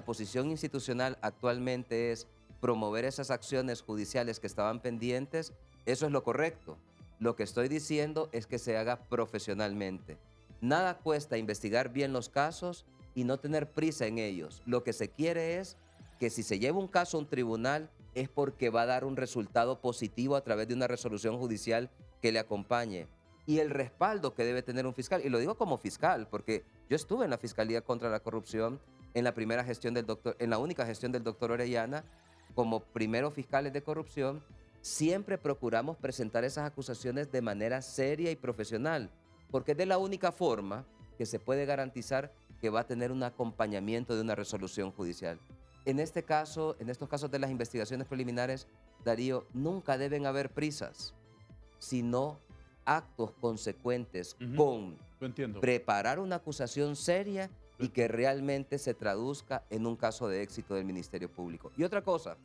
B: posición institucional actualmente es promover esas acciones judiciales que estaban pendientes, eso es lo correcto. Lo que estoy diciendo es que se haga profesionalmente. Nada cuesta investigar bien los casos y no tener prisa en ellos. Lo que se quiere es que si se lleva un caso a un tribunal es porque va a dar un resultado positivo a través de una resolución judicial que le acompañe. Y el respaldo que debe tener un fiscal, y lo digo como fiscal, porque yo estuve en la Fiscalía contra la Corrupción en la primera gestión del doctor, en la única gestión del doctor Orellana, como primeros fiscales de corrupción, siempre procuramos presentar esas acusaciones de manera seria y profesional, porque es de la única forma que se puede garantizar que va a tener un acompañamiento de una resolución judicial. En este caso, en estos casos de las investigaciones preliminares, Darío, nunca deben haber prisas, sino actos consecuentes con preparar una acusación seria y que realmente se traduzca en un caso de éxito del Ministerio Público. Y otra cosa,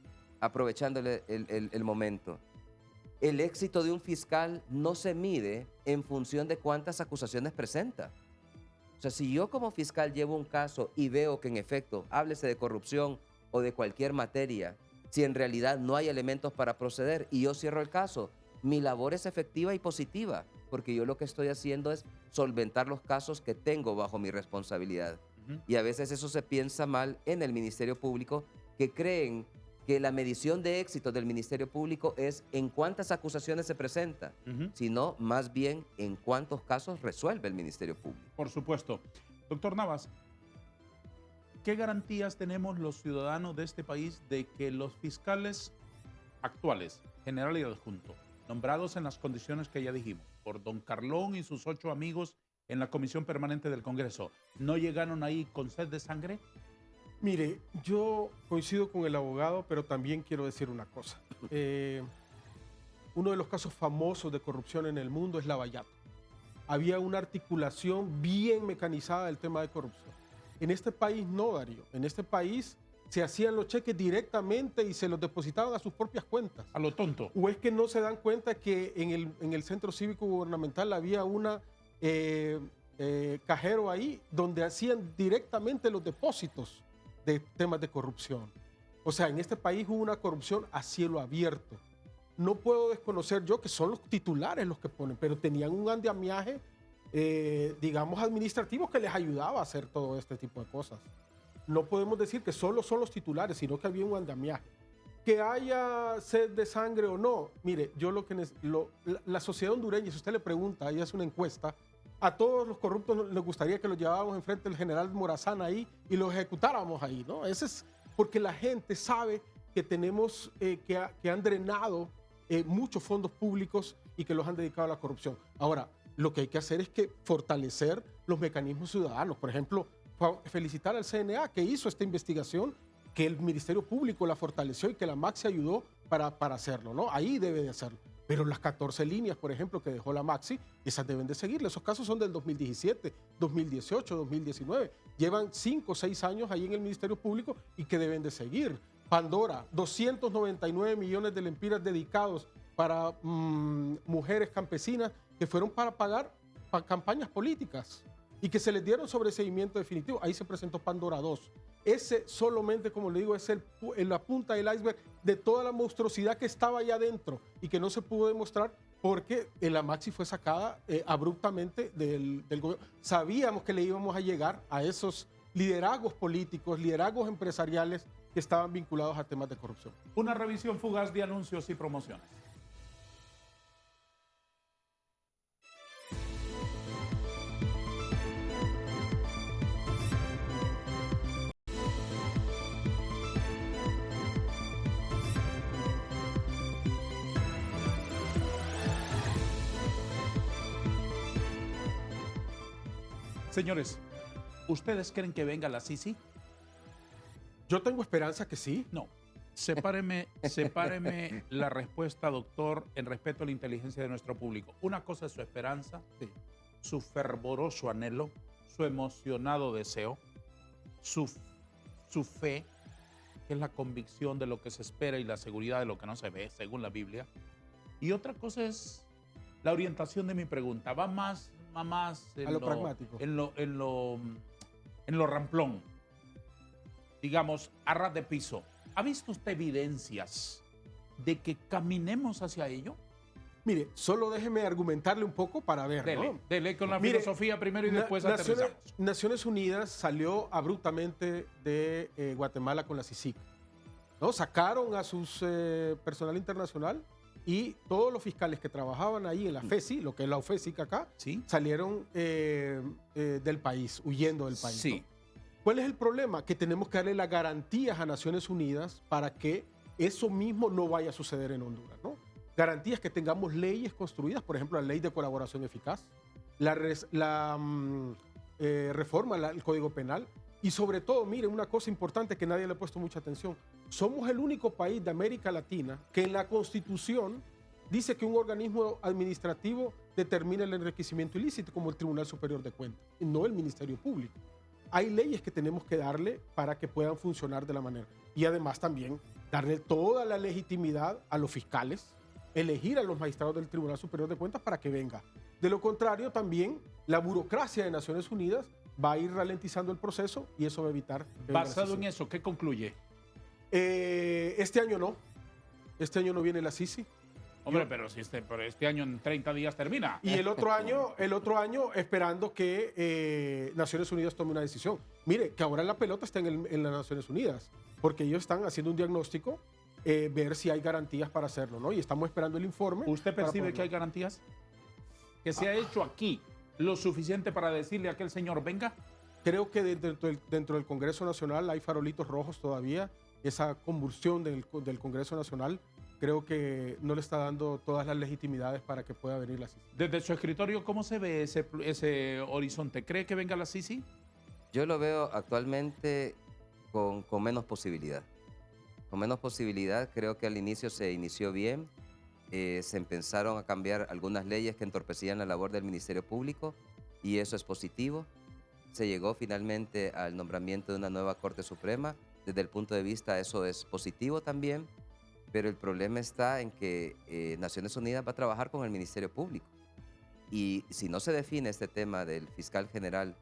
B: aprovechándole el momento, el éxito de un fiscal no se mide en función de cuántas acusaciones presenta. O sea, si yo como fiscal llevo un caso y veo que en efecto, háblese de corrupción o de cualquier materia, si en realidad no hay elementos para proceder y yo cierro el caso, mi labor es efectiva y positiva, porque yo lo que estoy haciendo es solventar los casos que tengo bajo mi responsabilidad. Y a veces eso se piensa mal en el Ministerio Público, que creen que la medición de éxito del Ministerio Público es en cuántas acusaciones se presenta, sino más bien en cuántos casos resuelve el Ministerio Público.
A: Por supuesto. Doctor Navas, ¿qué garantías tenemos los ciudadanos de este país de que los fiscales actuales, general y adjunto, nombrados en las condiciones que ya dijimos, por don Carlón y sus 8 amigos en la Comisión Permanente del Congreso, no llegaron ahí con sed de sangre?
C: Mire, yo coincido con el abogado, pero también quiero decir una cosa. Uno de los casos famosos de corrupción en el mundo es Lavallato. Había una articulación bien mecanizada del tema de corrupción. En este país no, Darío. En este país se hacían los cheques directamente y se los depositaban a sus propias cuentas.
A: A lo tonto.
C: ¿O es que no se dan cuenta que en el Centro Cívico Gubernamental había una cajero ahí donde hacían directamente los depósitos de temas de corrupción? O sea, en este país hubo una corrupción a cielo abierto. No puedo desconocer yo que son los titulares los que ponen, pero tenían un andamiaje, digamos, administrativo que les ayudaba a hacer todo este tipo de cosas. No podemos decir que solo son los titulares, sino que había un andamiaje. Que haya sed de sangre o no, mire, yo la sociedad hondureña, si usted le pregunta, ahí hace una encuesta, a todos los corruptos les gustaría que los llevábamos enfrente del general Morazán ahí y los ejecutáramos ahí, ¿no? Ese es porque la gente sabe que tenemos, que han drenado muchos fondos públicos y que los han dedicado a la corrupción. Ahora, lo que hay que hacer es que fortalecer los mecanismos ciudadanos. Por ejemplo, felicitar al CNA que hizo esta investigación, que el Ministerio Público la fortaleció y que la MAXI ayudó para hacerlo, ¿no? Ahí debe de hacerlo. Pero las 14 líneas, por ejemplo, que dejó la MAXI, esas deben de seguirle. Esos casos son del 2017, 2018, 2019. Llevan 5 o 6 años ahí en el Ministerio Público y que deben de seguir. Pandora, 299 millones de lempiras dedicados para mujeres campesinas que fueron para pagar campañas políticas y que se les dieron sobreseimiento definitivo. Ahí se presentó Pandora 2. Ese solamente, como le digo, es la punta del iceberg de toda la monstruosidad que estaba allá adentro y que no se pudo demostrar porque la Maxi fue sacada abruptamente del gobierno. Sabíamos que le íbamos a llegar a esos liderazgos políticos, liderazgos empresariales que estaban vinculados a temas de corrupción.
A: Una revisión fugaz de anuncios y promociones. Señores, ¿ustedes creen que venga la Sisi?
C: Yo tengo esperanza que sí.
A: No. Sepáreme la respuesta, doctor, en respeto a la inteligencia de nuestro público. Una cosa es su esperanza,
C: Sí.
A: su fervoroso anhelo, su emocionado deseo, su fe, que es la convicción de lo que se espera y la seguridad de lo que no se ve, según la Biblia. Y otra cosa es la orientación de mi pregunta. Va más en
C: A lo pragmático.
A: En lo ramplón. Digamos, a ras de piso. ¿Ha visto usted evidencias de que caminemos hacia ello?
C: Mire, solo déjeme argumentarle un poco para ver, ¿no?
A: Dele con la
C: Mire,
A: filosofía primero y después aterrizamos.
C: Naciones Unidas salió abruptamente de Guatemala con la CICIG, ¿no? Sacaron a sus personal internacional y todos los fiscales que trabajaban ahí en la FESI, lo que es la OFESIC acá,
A: ¿Sí?
C: salieron del país, huyendo del país.
A: Sí.
C: ¿no? ¿Cuál es el problema? Que tenemos que darle las garantías a Naciones Unidas para que eso mismo no vaya a suceder en Honduras, ¿no? Garantías que tengamos leyes construidas, por ejemplo, la ley de colaboración eficaz, reforma al Código Penal y sobre todo, mire, una cosa importante que nadie le ha puesto mucha atención. Somos el único país de América Latina que en la Constitución dice que un organismo administrativo determina el enriquecimiento ilícito como el Tribunal Superior de Cuentas, y no el Ministerio Público. Hay leyes que tenemos que darle para que puedan funcionar de la manera. Y además también darle toda la legitimidad a los fiscales, elegir a los magistrados del Tribunal Superior de Cuentas para que venga. De lo contrario, también la burocracia de Naciones Unidas va a ir ralentizando el proceso y eso va a evitar...
A: Basado en eso, ¿qué concluye?
C: Este año no. Este año no viene la Sisi.
A: Hombre, pero este año en 30 días termina.
C: Y el otro año esperando que Naciones Unidas tome una decisión. Mire, que ahora la pelota está en las Naciones Unidas, porque ellos están haciendo un diagnóstico, ver si hay garantías para hacerlo, ¿no? Y estamos esperando el informe.
A: ¿Usted percibe que hay garantías? ¿Que se ha hecho aquí lo suficiente para decirle a aquel señor venga?
C: Creo que dentro del Congreso Nacional hay farolitos rojos todavía. Esa convulsión del Congreso Nacional creo que no le está dando todas las legitimidades para que pueda venir la Sisi.
A: Desde su escritorio, ¿cómo se ve ese horizonte? ¿Cree que venga la Sisi?
B: Yo lo veo actualmente con menos posibilidad. Con menos posibilidad, creo que al inicio se inició bien. Se empezaron a cambiar algunas leyes que entorpecían la labor del Ministerio Público y eso es positivo. Se llegó finalmente al nombramiento de una nueva Corte Suprema. Desde el punto de vista eso es positivo también, pero el problema está en que Naciones Unidas va a trabajar con el Ministerio Público. Y si no se define este tema del fiscal general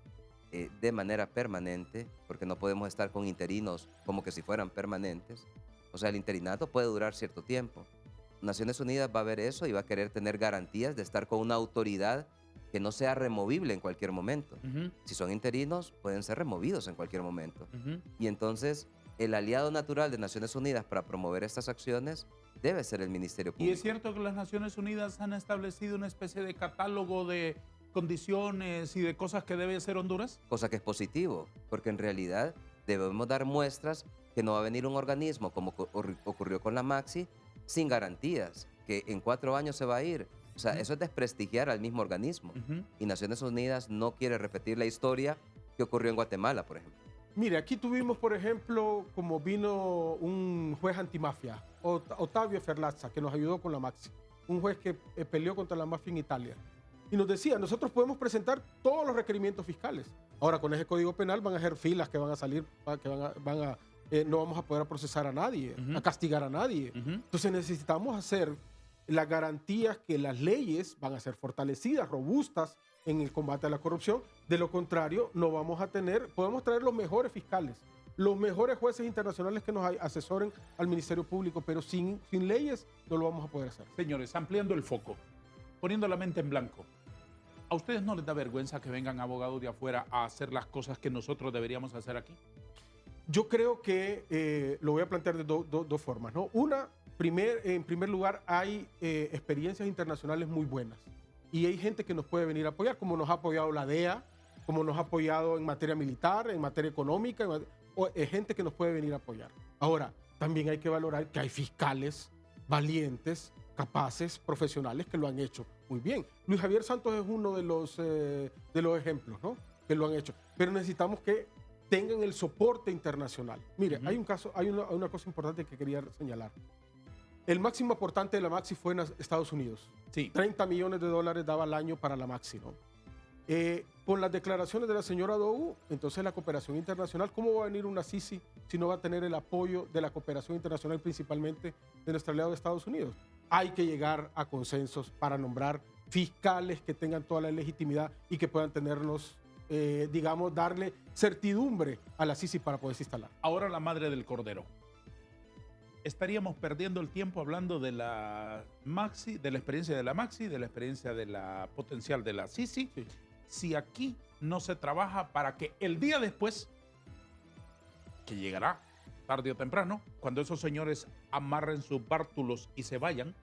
B: de manera permanente, porque no podemos estar con interinos como que si fueran permanentes, o sea, el interinato puede durar cierto tiempo. Naciones Unidas va a ver eso y va a querer tener garantías de estar con una autoridad que no sea removible en cualquier momento. Si son interinos, pueden ser removidos en cualquier momento. Y entonces, el aliado natural de Naciones Unidas para promover estas acciones debe ser el Ministerio Público.
A: ¿Y es cierto que las Naciones Unidas han establecido una especie de catálogo de condiciones y de cosas que debe hacer Honduras?
B: Cosa que es positivo, porque en realidad debemos dar muestras que no va a venir un organismo como ocurrió con la Maxi, sin garantías, que en 4 años se va a ir. O sea, eso es desprestigiar al mismo organismo. Y Naciones Unidas no quiere repetir la historia que ocurrió en Guatemala, por ejemplo.
C: Mire, aquí tuvimos, por ejemplo, como vino un juez antimafia, Ottavio Ferlazza, que nos ayudó con la Maxi. Un juez que peleó contra la mafia en Italia. Y nos decía, nosotros podemos presentar todos los requerimientos fiscales. Ahora, con ese Código Penal van a hacer filas que van a salir, que no vamos a poder procesar a nadie, a castigar a nadie. Entonces necesitamos hacer las garantías que las leyes van a ser fortalecidas, robustas en el combate a la corrupción. De lo contrario, no vamos a tener, podemos traer los mejores fiscales, los mejores jueces internacionales que nos asesoren al Ministerio Público, pero sin leyes no lo vamos a poder hacer.
A: Señores, ampliando el foco, poniendo la mente en blanco, ¿a ustedes no les da vergüenza que vengan abogados de afuera a hacer las cosas que nosotros deberíamos hacer aquí?
C: Yo creo que lo voy a plantear de dos formas, ¿no? Una, en primer lugar, hay experiencias internacionales muy buenas y hay gente que nos puede venir a apoyar, como nos ha apoyado la DEA, como nos ha apoyado en materia militar, en materia económica, gente que nos puede venir a apoyar. Ahora, también hay que valorar que hay fiscales valientes, capaces, profesionales que lo han hecho muy bien. Luis Javier Santos es uno de los ejemplos, ¿no? Que lo han hecho. Pero necesitamos que tengan el soporte internacional. Mire, hay un caso, hay una cosa importante que quería señalar. El máximo aportante de la Maxi fue en Estados Unidos.
A: Sí.
C: 30 millones de dólares daba al año para la Maxi, ¿no? Con las declaraciones de la señora Dou, entonces la cooperación internacional, ¿cómo va a venir una Sisi si no va a tener el apoyo de la cooperación internacional, principalmente de nuestro aliado de Estados Unidos? Hay que llegar a consensos para nombrar fiscales que tengan toda la legitimidad y que puedan tenernos, digamos, darle certidumbre a la Sisi para poderse instalar.
A: Ahora la madre del cordero. Estaríamos perdiendo el tiempo hablando de la Maxi, de la experiencia de la Maxi, de la experiencia de la potencial de la Sisi,
C: Sí.
A: si aquí no se trabaja para que el día después, que llegará tarde o temprano, cuando esos señores amarren sus bártulos y se vayan,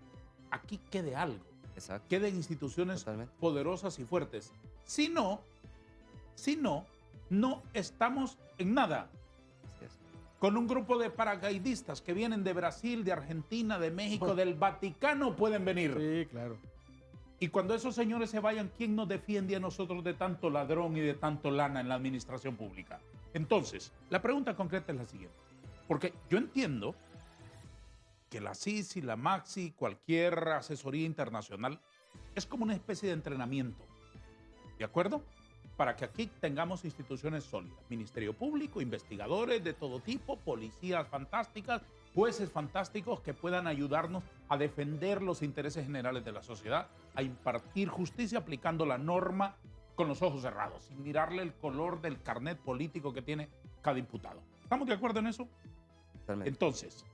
A: aquí quede algo,
B: Exacto.
A: queden instituciones
B: Totalmente.
A: poderosas y fuertes. Si no, no estamos en nada.
B: Así es.
A: Con un grupo de paracaidistas que vienen de Brasil, de Argentina, de México, del Vaticano pueden venir.
C: Sí, claro.
A: Y cuando esos señores se vayan, ¿quién nos defiende a nosotros de tanto ladrón y de tanto lana en la administración pública? Entonces, la pregunta concreta es la siguiente. Porque yo entiendo que la Sisi, la Maxi, cualquier asesoría internacional es como una especie de entrenamiento. ¿De acuerdo? Para que aquí tengamos instituciones sólidas. Ministerio Público, investigadores de todo tipo, policías fantásticas, jueces fantásticos que puedan ayudarnos a defender los intereses generales de la sociedad, a impartir justicia aplicando la norma con los ojos cerrados, sin mirarle el color del carnet político que tiene cada imputado. ¿Estamos de acuerdo en eso?
B: Totalmente.
A: Entonces,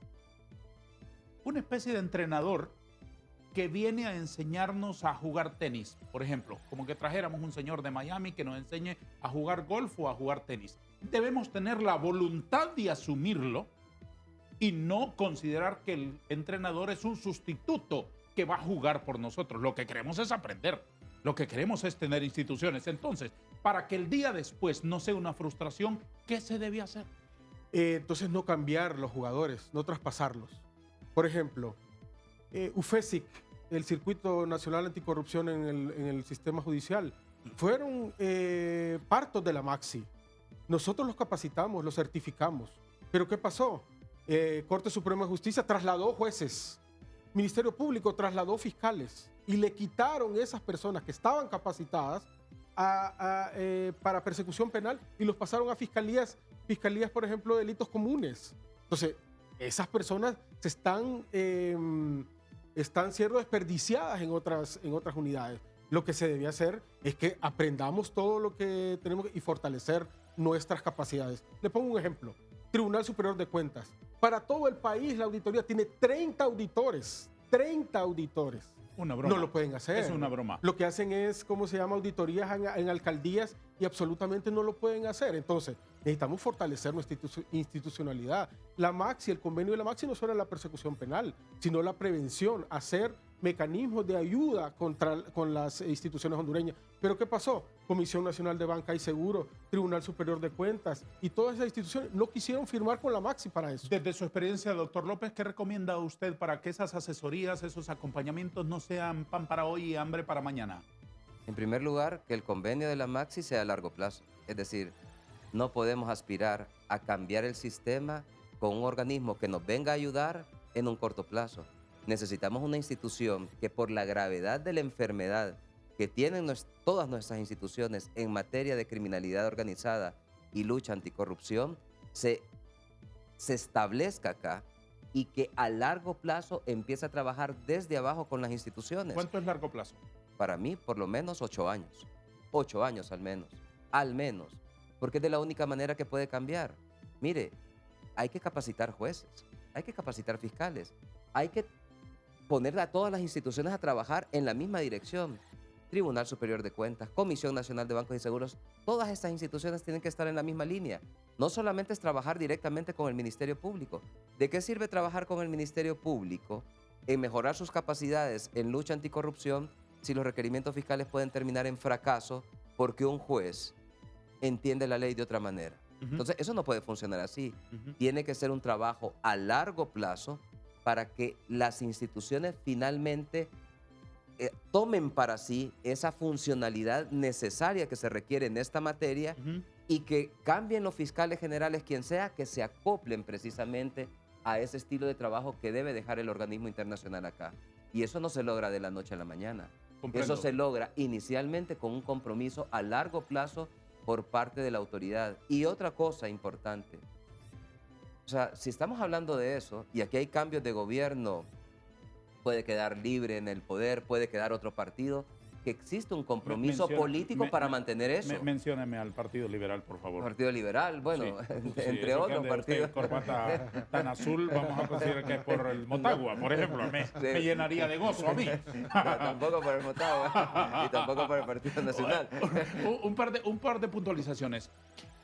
A: una especie de entrenador que viene a enseñarnos a jugar tenis, por ejemplo, como que trajéramos un señor de Miami que nos enseñe a jugar golf o a jugar tenis. Debemos tener la voluntad de asumirlo y no considerar que el entrenador es un sustituto que va a jugar por nosotros. Lo que queremos es aprender. Lo que queremos es tener instituciones. Entonces, para que el día después no sea una frustración, ¿qué se debe hacer?
C: Entonces no cambiar los jugadores, no traspasarlos. Por ejemplo, UFESIC, el Circuito Nacional Anticorrupción en el sistema judicial, fueron partos de la Maxi. Nosotros los capacitamos, los certificamos. ¿Pero qué pasó? Corte Suprema de Justicia trasladó jueces, Ministerio Público trasladó fiscales y le quitaron esas personas que estaban capacitadas para persecución penal y los pasaron a fiscalías, por ejemplo, de delitos comunes. Entonces, esas personas están siendo desperdiciadas en otras unidades. Lo que se debe hacer es que aprendamos todo lo que tenemos y fortalecer nuestras capacidades. Le pongo un ejemplo. Tribunal Superior de Cuentas. Para todo el país la auditoría tiene 30 auditores. 30 auditores.
A: Una broma.
C: No lo pueden hacer.
A: Es una broma.
C: Lo que hacen es, ¿cómo se llama? Auditorías en alcaldías y absolutamente no lo pueden hacer. Entonces, necesitamos fortalecer nuestra institucionalidad. La Maxi, el convenio de la Maxi no solo es la persecución penal, sino la prevención, hacer mecanismos de ayuda con las instituciones hondureñas. ¿Pero qué pasó? Comisión Nacional de Banca y Seguro, Tribunal Superior de Cuentas y todas esas instituciones no quisieron firmar con la Maxi para eso.
A: Desde su experiencia, doctor López, ¿qué recomienda usted para que esas asesorías, esos acompañamientos no sean pan para hoy y hambre para mañana?
B: En primer lugar, que el convenio de la Maxi sea a largo plazo. Es decir, no podemos aspirar a cambiar el sistema con un organismo que nos venga a ayudar en un corto plazo. Necesitamos una institución que por la gravedad de la enfermedad que tienen todas nuestras instituciones en materia de criminalidad organizada y lucha anticorrupción, se establezca acá y que a largo plazo empiece a trabajar desde abajo con las instituciones.
A: ¿Cuánto es largo plazo?
B: Para mí, por lo menos 8 años. 8 años al menos. Porque es de la única manera que puede cambiar. Mire, hay que capacitar jueces, hay que capacitar fiscales, hay que poner a todas las instituciones a trabajar en la misma dirección. Tribunal Superior de Cuentas, Comisión Nacional de Bancos y Seguros, todas estas instituciones tienen que estar en la misma línea. No solamente es trabajar directamente con el Ministerio Público. ¿De qué sirve trabajar con el Ministerio Público en mejorar sus capacidades en lucha anticorrupción si los requerimientos fiscales pueden terminar en fracaso porque un juez entiende la ley de otra manera? Entonces, eso no puede funcionar así. Tiene que ser un trabajo a largo plazo para que las instituciones finalmente tomen para sí esa funcionalidad necesaria que se requiere en esta materia y que cambien los fiscales generales, quien sea, que se acoplen precisamente a ese estilo de trabajo que debe dejar el organismo internacional acá. Y eso no se logra de la noche a la mañana.
A: Comprendo.
B: Eso se logra inicialmente con un compromiso a largo plazo por parte de la autoridad. Y otra cosa importante, o sea, si estamos hablando de eso, y aquí hay cambios de gobierno, puede quedar libre en el poder, puede quedar otro partido, que existe un compromiso político para mantener eso.
A: Mencióneme al Partido Liberal, por favor.
B: Partido Liberal, bueno,
A: Sí,
B: entre
A: eso que
B: otros
A: ande
B: partidos.
A: usted corbata tan azul, vamos a considerar que es por el Motagua, por ejemplo, me llenaría de gozo a mí.
B: Tampoco por el Motagua y tampoco por el Partido Nacional.
A: Un par de puntualizaciones.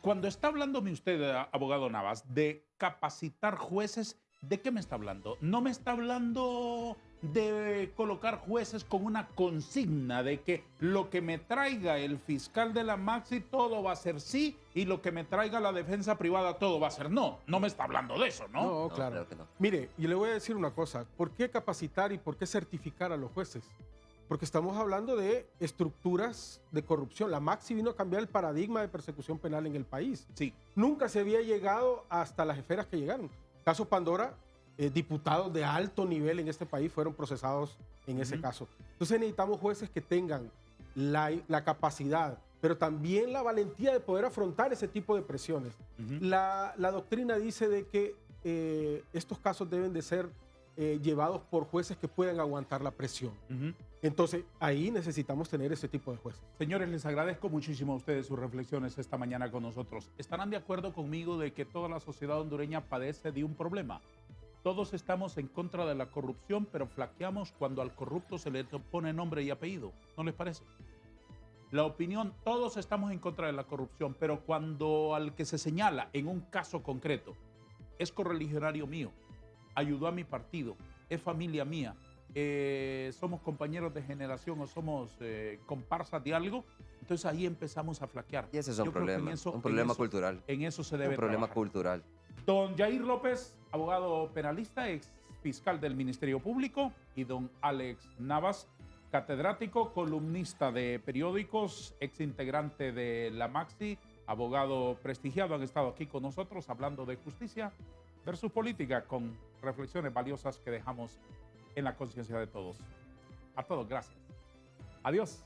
A: Cuando está hablándome usted, abogado Navas, de capacitar jueces, ¿de qué me está hablando? No me está hablando de colocar jueces con una consigna de que lo que me traiga el fiscal de la Maxi todo va a ser sí y lo que me traiga la defensa privada todo va a ser no. No me está hablando de eso, ¿no?
C: No, claro.
B: Claro que no.
C: Mire, y le voy a decir una cosa. ¿Por qué capacitar y por qué certificar a los jueces? Porque estamos hablando de estructuras de corrupción. La Maxi vino a cambiar el paradigma de persecución penal en el país.
A: Sí.
C: Nunca se había llegado hasta las esferas que llegaron. Caso Pandora, diputados de alto nivel en este país fueron procesados en ese caso. Entonces necesitamos jueces que tengan la capacidad, pero también la valentía de poder afrontar ese tipo de presiones. La doctrina dice de que estos casos deben de ser llevados por jueces que puedan aguantar la presión. Entonces, ahí necesitamos tener ese tipo de jueces.
A: Señores, les agradezco muchísimo a ustedes sus reflexiones esta mañana con nosotros. ¿Estarán de acuerdo conmigo de que toda la sociedad hondureña padece de un problema? Todos estamos en contra de la corrupción, pero flaqueamos cuando al corrupto se le pone nombre y apellido. ¿No les parece? La opinión, todos estamos en contra de la corrupción, pero cuando al que se señala en un caso concreto es correligionario mío, ayudó a mi partido, es familia mía, somos compañeros de generación o somos comparsas de algo, entonces ahí empezamos a flaquear.
B: Y ese es un
A: Yo creo que
B: problema, un problema cultural.
A: En eso se debe
B: Un problema
A: trabajar.
B: cultural.
A: Don Jair López, abogado penalista, ex fiscal del Ministerio Público, y don Alex Navas, catedrático, columnista de periódicos, ex integrante de la Maxi, abogado prestigiado, han estado aquí con nosotros hablando de justicia versus política, con reflexiones valiosas que dejamos en la conciencia de todos. A todos, gracias. Adiós.